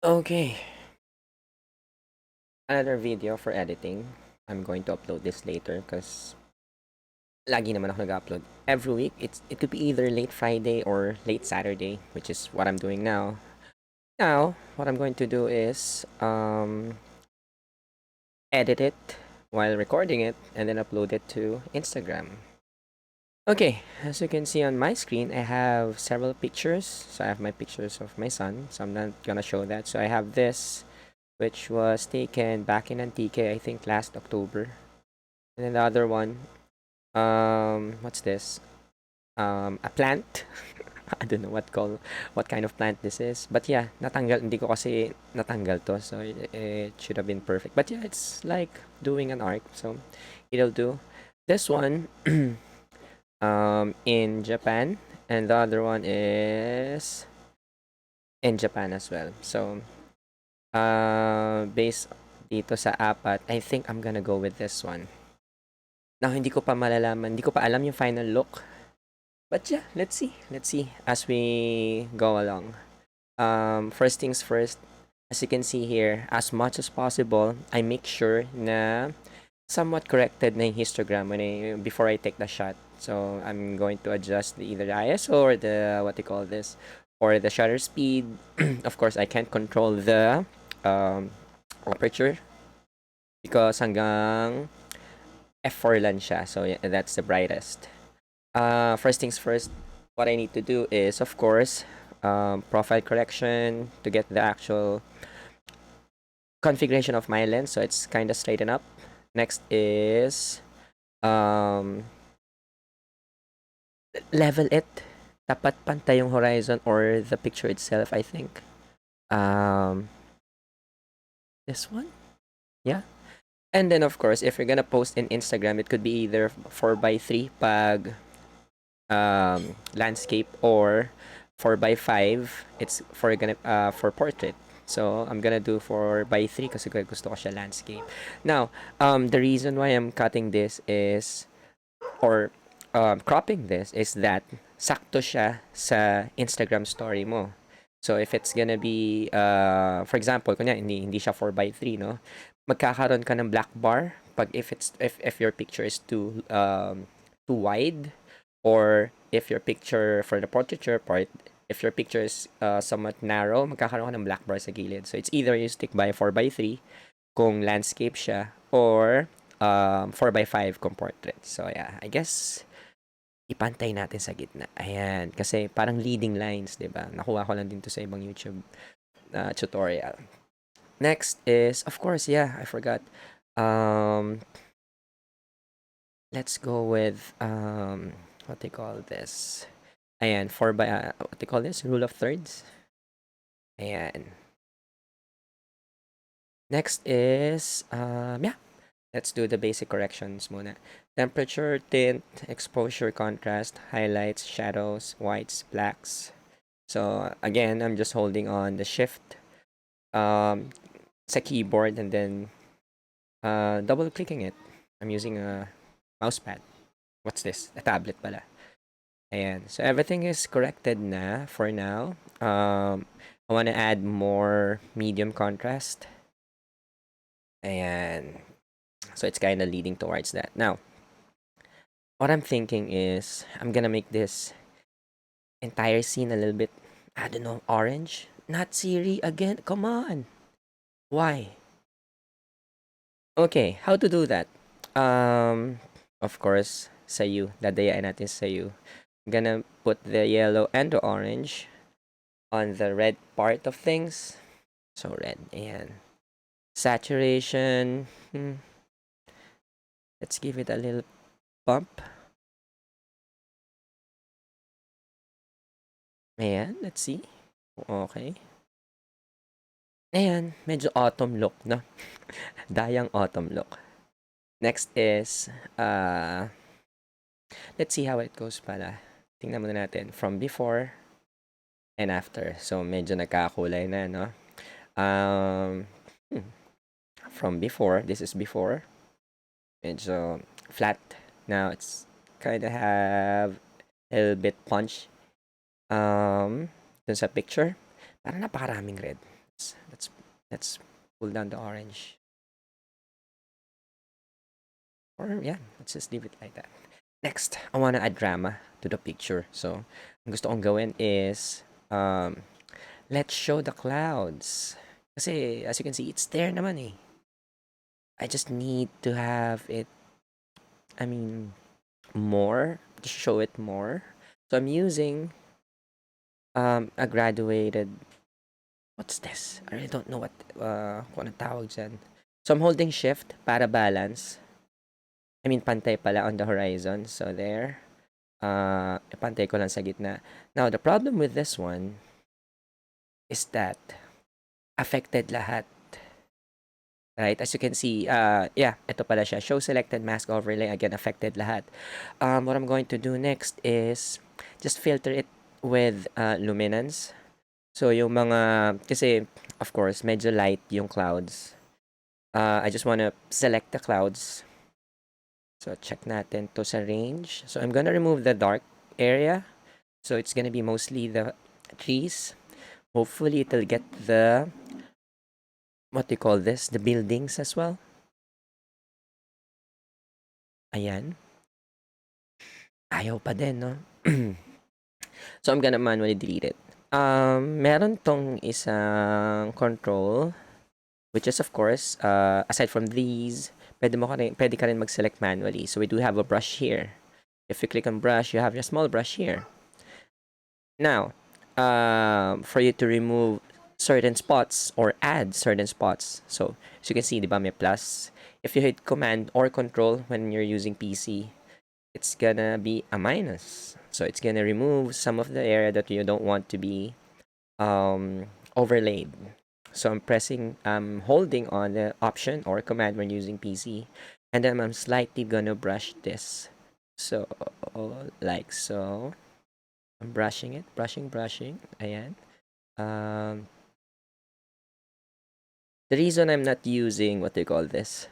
Okay, another video for editing. I'm going to upload this later because lagi naman ako nag-upload. Every week, it could be either late Friday or late Saturday, which is what I'm doing now. Now, what I'm going to do is edit it while recording it and then upload it to Instagram. Okay, as you can see on my screen, I have several pictures. So I have my pictures of my son, so I'm not gonna show that. So I have this, which was taken back in Antique, I think last October. And then the other one, what's this? A plant. I don't know what kind of plant this is. But yeah, natanggal, hindi ko kasi natanggal to. So it should have been perfect. But yeah, it's like doing an arc. So it'll do. This one, in Japan. And the other one is in Japan as well. So, based dito sa apat, I think I'm gonna go with this one. Now, hindi ko pa alam yung final look. But yeah, let's see. Let's see as we go along. First things first, as you can see here, as much as possible, I make sure na somewhat corrected na yung histogram before I take the shot. So I'm going to adjust either the ISO or the what they call this or the shutter speed. Of course, I can't control the um, aperture because hanggang f4 lang siya. So yeah, that's the brightest. First things first, what I need to do is, of course, profile correction to get the actual configuration of my lens so it's kind of straightened up. Next is um, level it. Dapat pantay yung horizon or the picture itself, I think. Um, this one? Yeah. And then, of course, if you're gonna post in Instagram, it could be either 4x3 pag landscape or 4x5 it's for portrait. So I'm gonna do 4x3 kasi gusto ko siya landscape. Now, the reason why I'm cutting this is or cropping this is that sakto siya sa Instagram story mo. So if it's gonna be for example, kunya hindi siya 4x3, no? Magkakaroon ka ng black bar pag if your picture is too wide, or if your picture for the portraiture part, if your picture is somewhat narrow, magkakaroon ka ng black bar sa gilid. So it's either you stick by 4x3 kung landscape siya or 4x5 kung portrait. So yeah, I guess ipantay natin sa gitna. Ayan, kasi parang leading lines, 'di ba? Nakuha ko lang din to sa ibang YouTube tutorial. Next is, of course, yeah, I forgot. Um, let's go with what they call this. Ayan, what they call this? Rule of thirds. Ayan. Next is yeah, let's do the basic corrections muna. Temperature, tint, exposure, contrast, highlights, shadows, whites, blacks. So again, I'm just holding on the shift sa keyboard and then double clicking it. I'm using a mouse pad. What's this? A tablet pala. Ayan. So everything is corrected na for now. I want to add more medium contrast. Ayan. So it's kind of leading towards that. Now, what I'm thinking is I'm gonna make this entire scene a little bit, I don't know, orange. Not Siri again. Come on. Why? Okay, how to do that? Of course, sayu. Dadayain natin sayu. I'm gonna put the yellow and the orange on the red part of things. So red, and saturation. Let's give it a little bump. Ayan, let's see. Okay. Ayan, medyo autumn look, no? Dayang autumn look. Next is, let's see how it goes pala. Tingnan muna natin from before and after. So, medyo nagkakulay na, no? Um, from before, this is before. Medyo flat. Now, it's kind of have a little bit punch. Dun sa picture, parang napakaraming red. Let's pull down the orange. Or yeah, let's just leave it like that. Next, I wanna add drama to the picture. So, ang gusto kong gawin is, let's show the clouds. Kasi, as you can see, it's there naman eh. I just need to have it, I mean, more, to show it more. So, I'm using, a graduated, what's this? I really don't know kung anong tawag dyan. So, I'm holding shift para balance. I mean, pantay pala on the horizon. So, there. Ipantay ko lang sa gitna. Now, the problem with this one is that affected lahat. Right? As you can see, yeah, ito pala siya. Show selected mask overlay. Again, affected lahat. What I'm going to do next is just filter it with luminance. So, yung mga, kasi, of course, medyo light yung clouds. I just wanna select the clouds. So, check natin to sa range. So, I'm gonna remove the dark area. So, it's gonna be mostly the trees. Hopefully, it'll get the, what do you call this? The buildings as well. Ayan. Ayaw pa din, no? So, I'm gonna manually delete it. Meron tong isang control, which is of course, aside from these, pwede ka rin mag-select manually. So, we do have a brush here. If you click on brush, you have your small brush here. Now, for you to remove certain spots or add certain spots. So, as you can see, di ba, may plus. If you hit command or control when you're using PC, it's gonna be a minus. So, it's gonna remove some of the area that you don't want to be overlaid. So, I'm holding on the option or command when using PC. And then I'm slightly gonna brush this. So, like so. I'm brushing it. Brushing. Ayan. The reason I'm not using, what do you call this?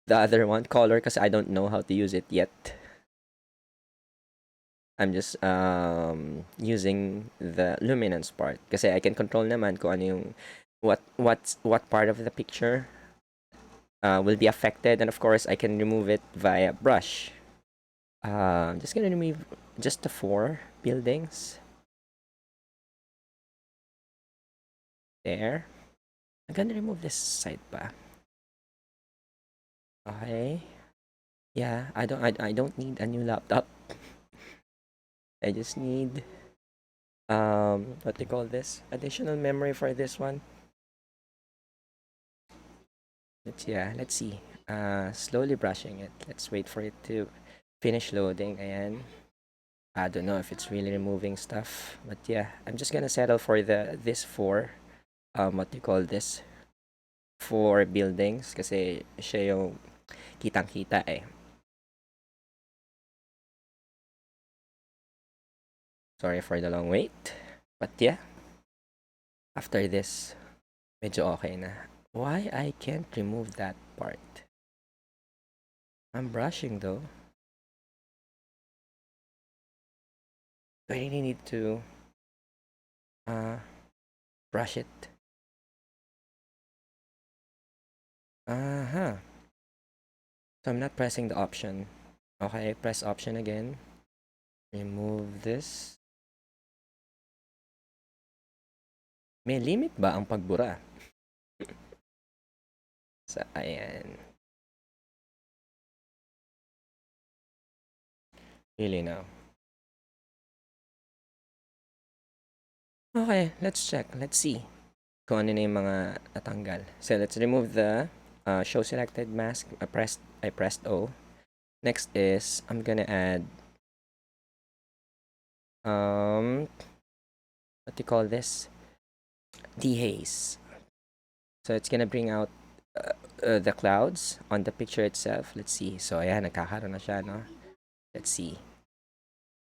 The other one, color, because I don't know how to use it yet. I'm just using the luminance part. Kasi I can control naman kung ano yung, what part of the picture will be affected. And of course, I can remove it via brush. I'm just gonna remove just the 4 buildings. There. I'm gonna remove this side pa. Okay. Yeah, I don't need a new laptop. I just need what do you call this? Additional memory for this one. Let's see. Slowly brushing it. Let's wait for it to finish loading. Ayan. I don't know if it's really removing stuff, but yeah, I'm just gonna settle for this 4 what do you call this? 4 buildings kasi siya yung kitang-kita eh. Sorry for the long wait. But yeah, after this, medyo okay na. Why I can't remove that part? I'm brushing though. Do I really need to brush it? Uh-huh. So I'm not pressing the option. Okay, press option again. Remove this. May limit ba ang pagbura? So, ayan. Really now. Okay, let's check. Let's see kung ano na yung mga natanggal. So, let's remove the show selected mask. I pressed O. Next is, I'm gonna add what do you call this? Dehaze. So, it's gonna bring out the clouds on the picture itself. Let's see. So, ayan, nagkakaroon na siya, no? Let's see.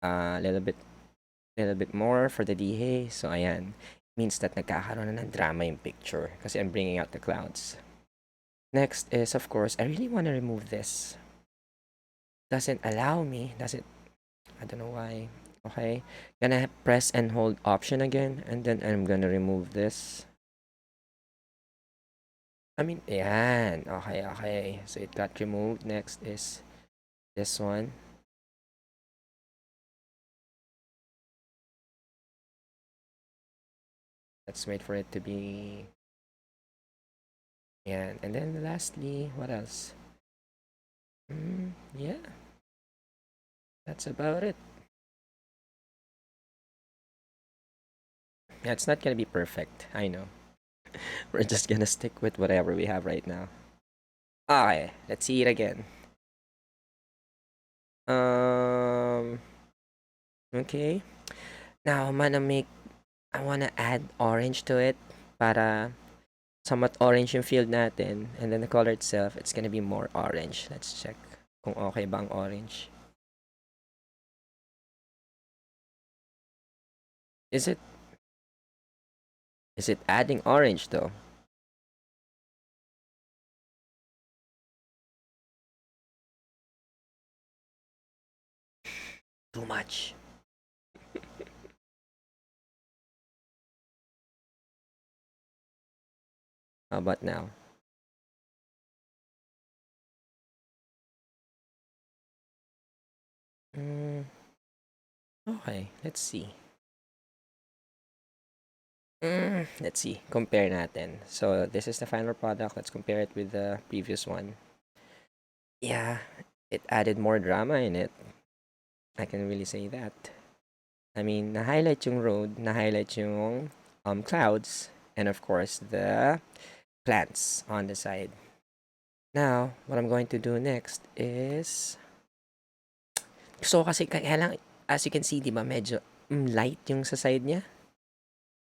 A little bit more for the dehaze. So, ayan. Means that nagkakaroon na ng drama yung picture kasi I'm bringing out the clouds. Next is, of course, I really want to remove this. Doesn't allow me. I don't know why. Okay. Gonna press and hold option again. And then I'm gonna remove this. I mean, yan. Okay, okay. So it got removed. Next is this one. Let's wait for it to be. Yan. And then lastly, what else? Yeah, that's about it. Yeah, it's not gonna be perfect. I know. We're just gonna stick with whatever we have right now. Okay, let's see it again. Um, okay. Now I wanna add orange to it para somewhat orange yung field natin. And then the color itself, it's gonna be more orange. Let's check kung okay ba ang orange. Is it is it adding orange though? Too much. How about now? Mm, okay, let's see. Let's see. Compare natin. So this is the final product. Let's compare it with the previous one. Yeah, it added more drama in it. I can really say that. I mean, na-highlight yung road, na-highlight yung clouds, and of course the plants on the side. Now, what I'm going to do next is so kasi kaya lang, as you can see, di ba, medyo light yung sa side niya.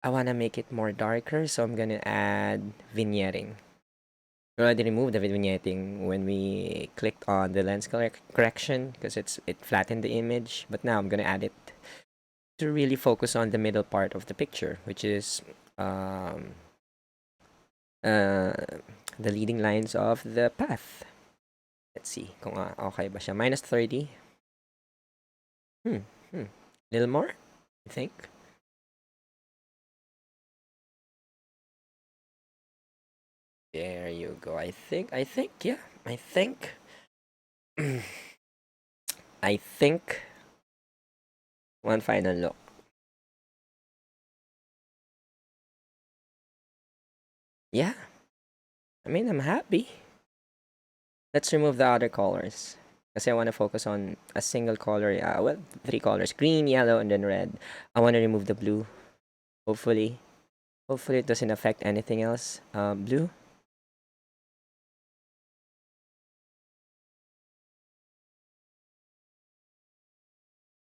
I wanna make it more darker, so I'm gonna add vignetting. We already removed the vignetting when we clicked on the lens correction because it flattened the image. But now I'm gonna add it to really focus on the middle part of the picture, which is um, uh, the leading lines of the path. Let's see kung okay ba siya. Minus 30. Hmm. Little more, I think. There you go. Yeah. I think one final look. Yeah. I mean, I'm happy. Let's remove the other colors. Kasi I want to focus on a single color. Yeah, well, three colors. Green, yellow, and then red. I want to remove the blue. Hopefully. Hopefully it doesn't affect anything else. Blue.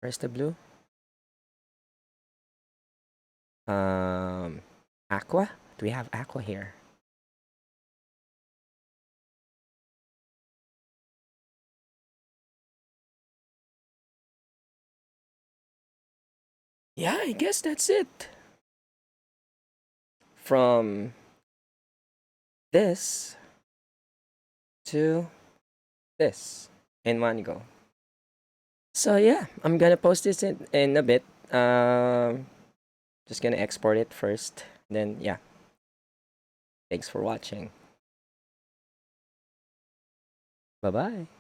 Where's the blue? Um, Aqua? Do we have aqua here? Yeah, I guess that's it. From this to this in one go. So yeah, I'm gonna post this in a bit. Just gonna export it first. Then yeah, thanks for watching. Bye bye.